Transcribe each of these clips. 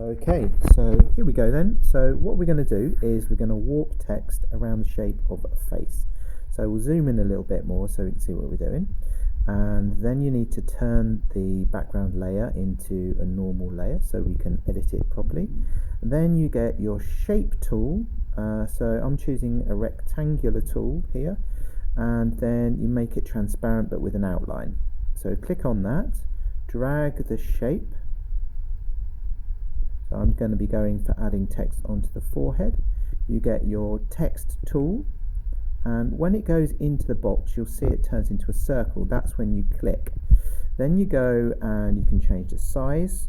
Okay, so here we go then. So what we're going to do is we're going to warp text around the shape of a face. So we'll zoom in a little bit more so we can see what we're doing. And then you need to turn the background layer into a normal layer so we can edit it properly. And then you get your shape tool. So I'm choosing a rectangular tool here. And then you make it transparent but with an outline. So click on that, drag the shape. So I'm going to be going for adding text onto the forehead. You get your text tool, and when it goes into the box you'll see it turns into a circle. That's when you click. Then you go and you can change the size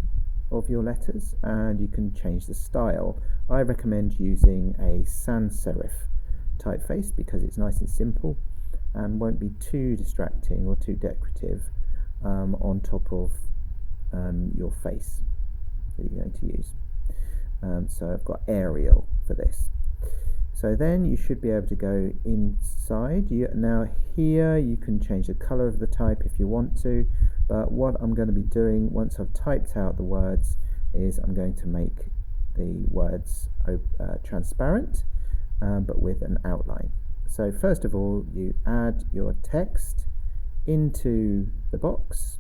of your letters and you can change the style. I recommend using a sans serif typeface because it's nice and simple and won't be too distracting or too decorative on top of your face that you're going to use. So I've got Arial for this. So then you should be able to go inside. Now here you can change the color of the type if you want to, but what I'm going to be doing once I've typed out the words is I'm going to make the words transparent but with an outline. So first of all you add your text into the box.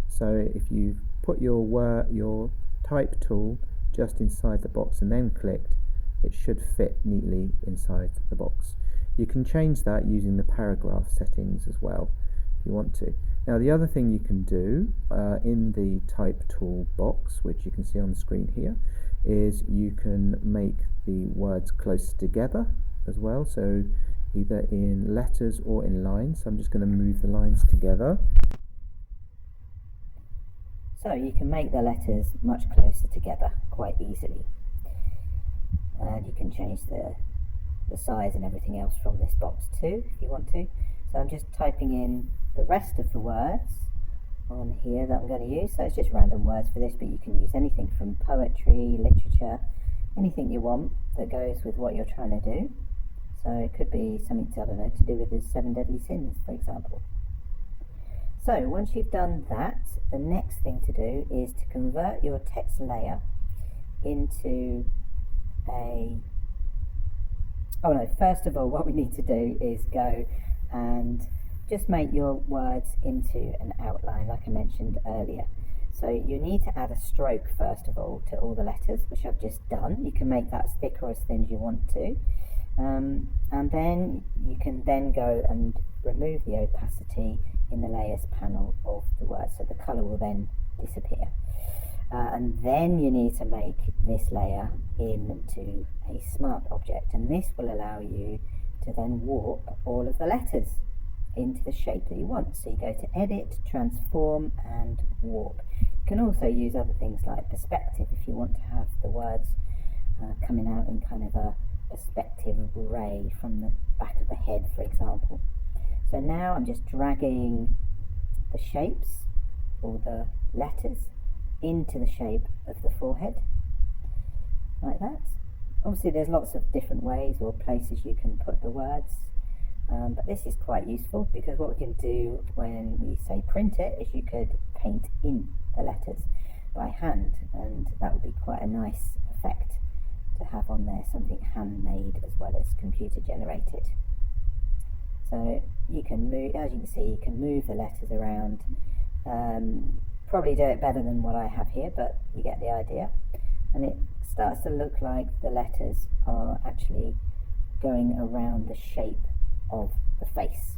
So if you put your type tool just inside the box and then clicked, it should fit neatly inside the box. You can change that using the paragraph settings as well if you want to. Now the other thing you can do in the type tool box, which you can see on the screen here, is you can make the words close together as well, so either in letters or in lines. So I'm just going to move the lines together. So you can make the letters much closer together quite easily. And you can change the size and everything else from this box too if you want to. So I'm just typing in the rest of the words on here that I'm going to use. So it's just random words for this, but you can use anything from poetry, literature, anything you want that goes with what you're trying to do. So it could be something, I don't know, to do with the 7 deadly sins, for example. So once you've done that, the next thing to do is to convert your text layer into first of all what we need to do is go and just make your words into an outline like I mentioned earlier. So you need to add a stroke first of all to all the letters, which I've just done. You can make that as thick or as thin as you want to. And then you can then go and remove the opacity in the layers panel of the word, so the colour will then disappear. And then you need to make this layer into a smart object, and this will allow you to then warp all of the letters into the shape that you want. So you go to Edit, Transform and Warp. You can also use other things like perspective if you want to have the words coming out in kind of a perspective ray from the back of the head, for example. So now I'm just dragging the shapes or the letters into the shape of the forehead, like that. Obviously there's lots of different ways or places you can put the words, but this is quite useful because what we can do when we say print it is you could paint in the letters by hand, and that would be quite a nice effect to have on there, something handmade as well as computer generated. So you can move, as you can see, you can move the letters around. Probably do it better than what I have here, but you get the idea. And it starts to look like the letters are actually going around the shape of the face.